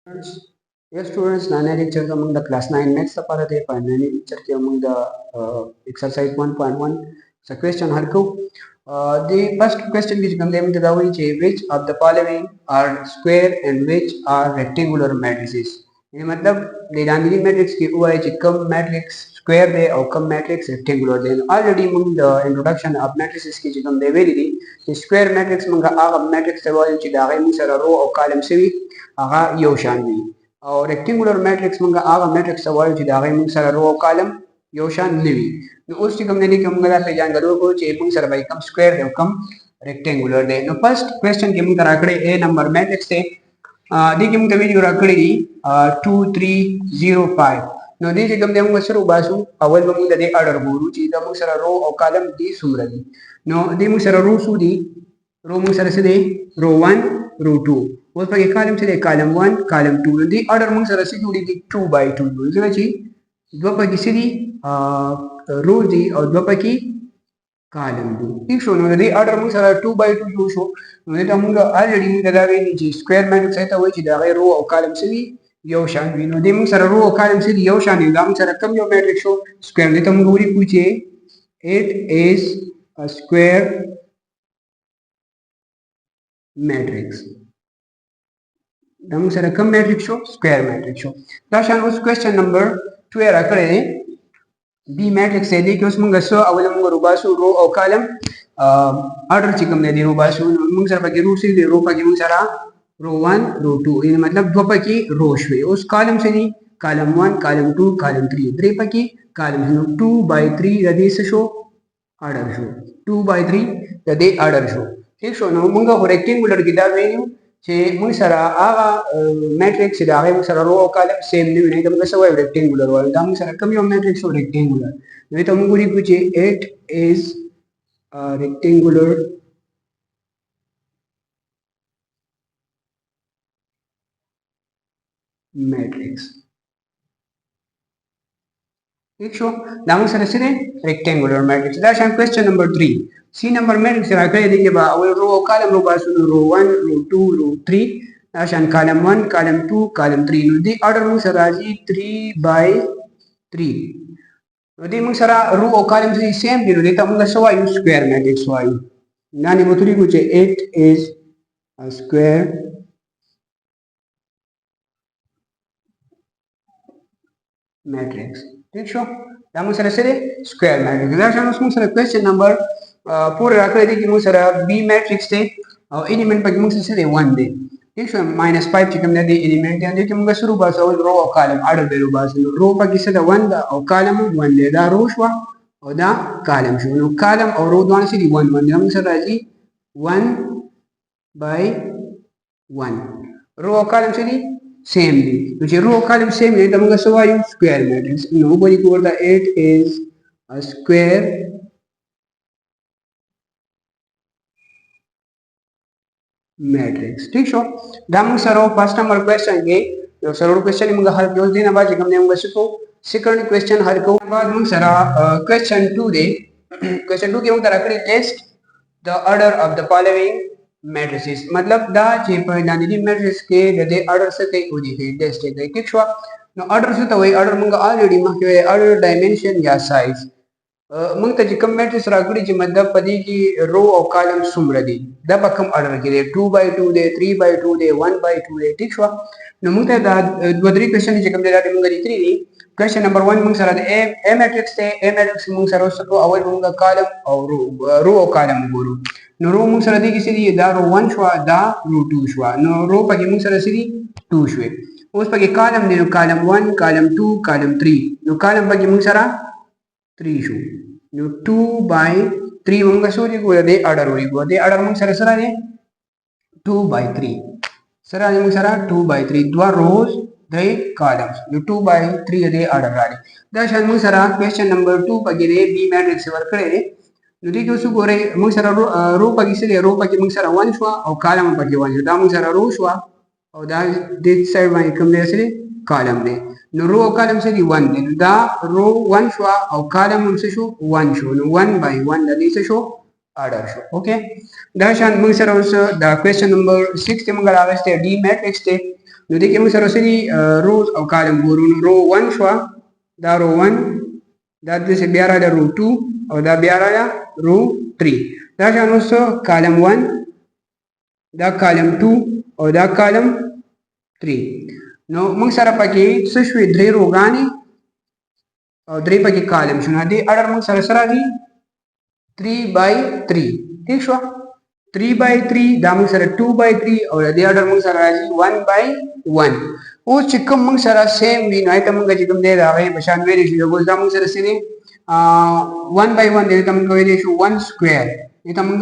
Yes, students, nine lectures among the class 9 maths para the nine lecture ke among the exercise 1.1. So question halko. The first question which comes them to the which of the following are square and which are rectangular matrices. ये मतलब लेदानी मैट्रिक्स की हुआ है कम matrix square दे और कम matrix rectangular दे ऑलरेडी मंग द इंट्रोडक्शन ऑफ मैट्रिसेस की कम दे वेरी दी स्क्वायर मैट्रिक्स मंग आग मैट्रिक्स दे वाले चिदागे मंग सर रो और कॉलम से भी आगा योशान भी और रेक्टेंगुलर मैट्रिक्स मंग आग मैट्रिक्स दे वाले चिदागे मंग सर रो और कॉलम योशान नहीं नो उस कम ने कम गला पे जान गलो को चे मंग सर भाई कम स्क्वायर दे कम रेक्टेंगुलर दे नो फर्स्ट क्वेश्चन के मंग आंकड़े ए नंबर मैट्रिक्स दे देखिए मुझे video rakadi 2305 no di jigam de mu saru basu awal mu da de order guru ci da mu sara row o column di sumradi no di mu sara row su di row mu sara se row 1 row 2 और पर column से column 1 column 2 di order mu sara se di 2 by 2 जरा ci dua pagi se di row di और dua pagi column do ठीक show no दे order mu sara 2 by 2 जो show no they mu already mu da we ni square matrix है तो वही da row और column से भी यो शान भी नो दे mu sara row और column से यो शान भी हम sara कम यो matrix शो square दे तो mu पूरी पूछे 8 is a square matrix हम sara कम matrix show square matrix show दाशान उस question number 2 era करे B matrix है देखिए उसमें गसो अवल मंग रुबासु रो और कॉलम ऑर्डर चिकम ने दे रुबासु मंग सर पकी रो से दे रो पकी मंग सरा रो 1 रो 2 ये मतलब दो पकी रो शवे उस कॉलम से नहीं कॉलम 1 कॉलम 2 कॉलम 3 3 पकी कॉलम 2 by 3 रदे से शो ऑर्डर शो 2 by 3 रदे ऑर्डर शो ठीक शो नो मंग रेक्टेंगुलर की दा value che mun sara aga matrix da aga mun sara row column same ni ne kam gasa rectangular wala da mun sara kam yo matrix so rectangular ne to mun guri kuche 8 is a rectangular matrix ठीक show da mun sara sire rectangular matrix da shan question number 3 C number matrix ra kare देखिए बा अवल row column रो बा सुनो row 1 row 2 row 3 आशान column 1 column 2 column 3 know the order mu saraji 3 by 3 know the mu sara row और column से same दी know the तब मुंगा सवा यू square matrix वायु नानी मोतुरी कुछ 8 is a square matrix ठीक शो दा mu sara से square matrix दा शान उसमें सरा question number पूरे रखले देखिए मुझे सरा B मैट्रिक्स थे और एलिमेंट पर मुझे से 1 दे ठीक है -5 चिकम दे एलिमेंट है देखिए मुझे शुरू बास और रो और कॉलम आर्डर दे रो बास रो पर किसे दा 1 दा और कॉलम 1 दे दा रो शवा और दा कॉलम शो नो कॉलम और रो दोनों से 1 1 हम सरा जी 1 by 1 रो और कॉलम से सेम दी तो जे रो और कॉलम सेम है तो मुझे सवा यू स्क्वायर मैट्रिक्स नो बोली को दा 8 is a square मैट्रिक्स ठीक शो दाम सरो फर्स्ट नंबर क्वेश्चन के जो सरो क्वेश्चन मंग हल जो दिन बाद जब हमने मंग सको सेकंड क्वेश्चन हल को बाद मंग सरा क्वेश्चन 2 दे क्वेश्चन 2 के मंग तरह करी test the order of the following matrices मतलब दा जे पर दानी मैट्रिक्स के दे ऑर्डर से कई हो दी टेस्ट के ठीक शो नो ऑर्डर से तो वही ऑर्डर मंग ऑलरेडी मंग के ऑर्डर डायमेंशन या साइज मंग तजी कम मैट्रिक्स रागुड़ी जी मतलब पदी की रो और कॉलम सुमरदी दब कम ऑर्डर के 2 by 2 दे 3 by 2 दे 1 by 2 दे ठीक हुआ न मंग ता द्वदरी क्वेश्चन जी कम दे दाते मंग दी क्वेश्चन नंबर 1 मंग सरा ए मैट्रिक्स थे ए मैट्रिक्स मंग सरा सको अवल मंग कॉलम और रो और कॉलम गुरु न रो मंग सरा दी किसी दी दा रो 1 शवा दा रो 2 शवा न रो पगी मंग सरा सी 2 शवे उस पगी कॉलम दे कॉलम 1 कॉलम 2 कॉलम 3 न कॉलम पगी मंग सरा 3 शो नो 2 by 3 मंग सोरी को दे ऑर्डर होई को दे ऑर्डर मंग सरा ने 2 by 3 सरा ने मंग सरा 2 by 3 द्वा रोज दे कॉलम्स जो 2 by 3 दे ऑर्डर राडी दशन मंग सरा क्वेश्चन नंबर 2 पगिरे बी मैट्रिक्स वर्क करे नो दी जो सु गोरे मंग सरा रो पगी से रो पगी मंग सरा 1 शवा और कॉलम पगी 1 दा मंग सरा रो शवा और दा दिस साइड में कम दे से कॉलम दे नो रो कॉलम से 1 दे दा रो 1 शो और कॉलम से शो 1 शो नो 1 by 1 दा से शो ऑर्डर शो ओके दा शान मंग सर द क्वेश्चन नंबर 6 ते मंगल आवेस ते डी मैट्रिक्स ते نو دې کې موږ سره سری روز او کالم ګورو. نو رو 1 شو، دا رو 1، دا دې بیا را رو 2 او دا بیا را رو 3. دا شان اوس کالم 1، دا کالم 2 او دا کالم 3. نو موږ سره پکې څه شوې 3 روګانې او 3 پکې کالم شو. نو دې اډر موږ سره سره دي 3/3. ٹھیک شو 3/3 دا موږ سره 2/3 او دې اډر موږ سره راځي 1/1. اوس چې کوم موږ سره سیم وي نو ایته موږ چې کوم دی دا غي بشان ویلې شو. اوس دا موږ سره سره 1/1 دې ته موږ ویلې شو 1 سکوير. دې ته موږ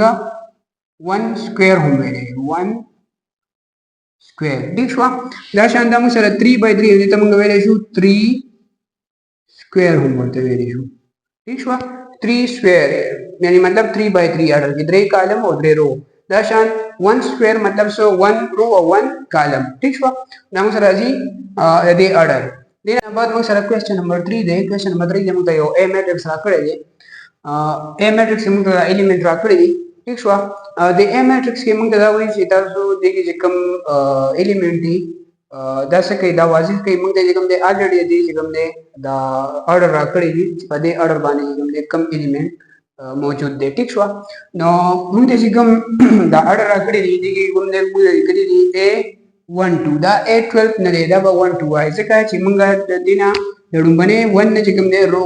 1 سکوير هم ویلې 1 سکوير. ٹھیک شو دا شان دا موږ سره 3/3 دې ته موږ ویلې شو 3 سکوير هم ورته ویلې شو. ٹھیک شو 3 سکوير یعنی مطلب 3/3 اډر کې 3 کالم او 3 رو. دا شان 1 سکوير مطلب سو 1 رو او 1 کالم. ٹھیک شو دا موږ سره راځي دې اډر. دې بعد موږ سره کوېسچن نمبر 3 دی. کوېسچن نمبر 3 موږ ته یو ا میټرکس راکړی دی. ا میټرکس موږ ته الیمنٹ راکړی دی. ٹھیک شو د ا میټرکس کې موږ ته دا وایي چې تاسو دغه چې کوم الیمنٹ دی دا څه کوي دا واضح کوي. موږ ته کوم دی الریډي دی چې کوم دی دا اډر راکړی دی په دې اډر باندې کوم دی کم الیمنٹ موجود دی. ٹھیک شو نو موږ ته چې کوم دا اډر راکړی دی دغه کوم دی موږ کړی دی A12 دا A12 نه دی دا به 12 وای ځکه چې موږ د دینه د ډومبنه 1 نه چې کوم دی رو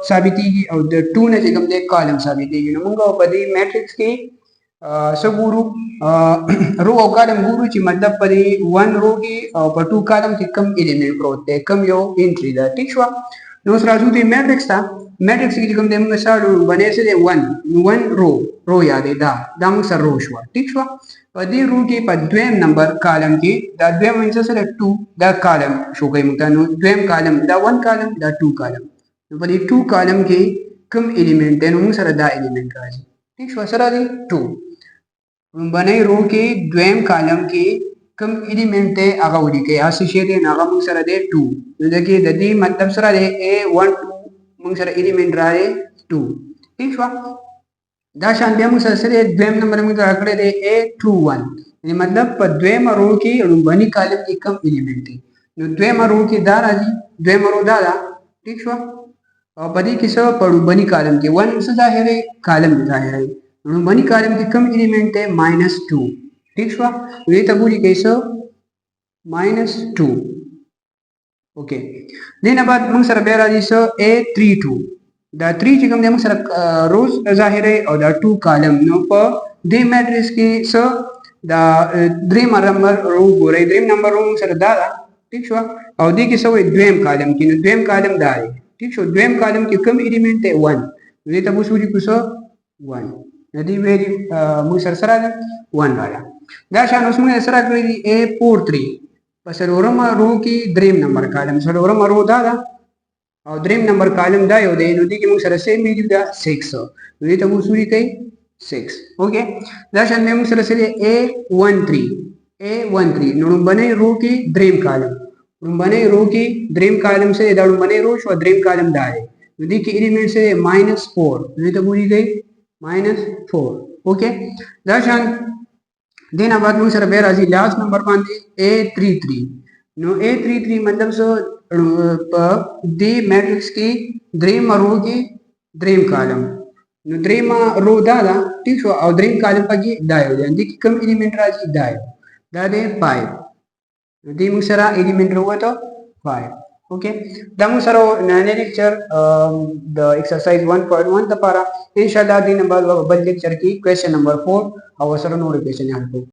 ثابتېږي او د 2 نه چې کوم دی کالم ثابتېږي. نو موږ په دې میټرکس کې سګورو رو او کالم ګورو چې مطلب په 1 رو کې او په 2 کالم کې کم الیمنٹ پروت دی کم یو انټری ده. ٹھیک شو نو سره راځو د میټرکس ته. میټرکس کې کوم دی موږ سره باندې سره 1 رو یادې دا موږ سره رو شو. ٹھیک شو په دې رو کې په دویم نمبر کالم کې دا دویم منځ سره 2 دا کالم شو کوي موږ ته. نو دویم کالم دا 1 کالم دا 2 کالم. نو په دې 2 کالم کې کم الیمنٹ دی نو موږ سره دا الیمنٹ راځي. ٹھیک شو سره دی 2 باندې رو کې دویم کالم کې کم الیمنٹ دی هغه ولیکي اسی شی دی هغه موږ سره دی 2. نو دغه د دې مطلب سره دی A12 موږ سره الیمنٹ راځي 2. ٹھیک شو دا شان بیا موږ سره دویم نمبر موږ راکړی دی A21 یعنی مطلب په دویم رو کې باندې کالم کې کم الیمنٹ دی. نو دویم رو کې دا راځي دویم رو دا ده. ٹھیک شو او په دې کې څه په باندې کالم کې 1 څه ظاهره کالم ظاهره نو باندې کالم کې کم الیمنٹ دی -2. ٹھیک شو دې ته بولی کې څه -2. اوکې دینه بعد موږ سره بیا راځي څه A32 دا 3 چې کوم دی موږ سره روز ظاهره او دا 2 کالم. نو په دې میټرکس کې څه دا دریم نمبر رو ګورئ دریم نمبر رو موږ سره دا ده. ٹھیک شو او دې کې څه وي دویم کالم کې. نو دویم کالم دا دی. ٹھیک شو دویم کالم کې کم الیمنٹ دی 1. دې ته موږ سوري کوسه 1 ندی ویری موږ سره سره 1 راځي. دا شان اوس موږ سره کړی دی A43 پس ورم رو کې دریم نمبر کالم سره ورم رو دا ده او دریم نمبر کالم دا یو دی. نو دې کې موږ سره سیم ویډیو دا 6 نو دې ته موږ سوري کوي 6. اوکې دا شان موږ سره سره A13 نو باندې رو کې دریم کالم باندې رو کې دریم کالم سره دا باندې رو شو دریم کالم دا دی. نو دې کې الیمنٹ سره -4 نو دې ته ویری کوي -4. اوکې دا شان دینه بعد موږ سره به راځي لاست نمبر باندې A33 نو A33 مطلب سو په دې میټرکس کې دریم رو کې دریم کالم نو دریم رو دا ده. ٹھیک شو او دریم کالم پکې دا یو دی. دې کې کوم الیمنٹ راځي دا یو دا دی 5. نو دې موږ سره الیمنٹ وروته 5. اوکې دا موږ سره نن لیکچر د ایکسرسایز 1.1 لپاره ان شاء الله دې نه بعد بل لیکچر کې کوېسچن نمبر 4 او سره نور کوېسچن حل کوو.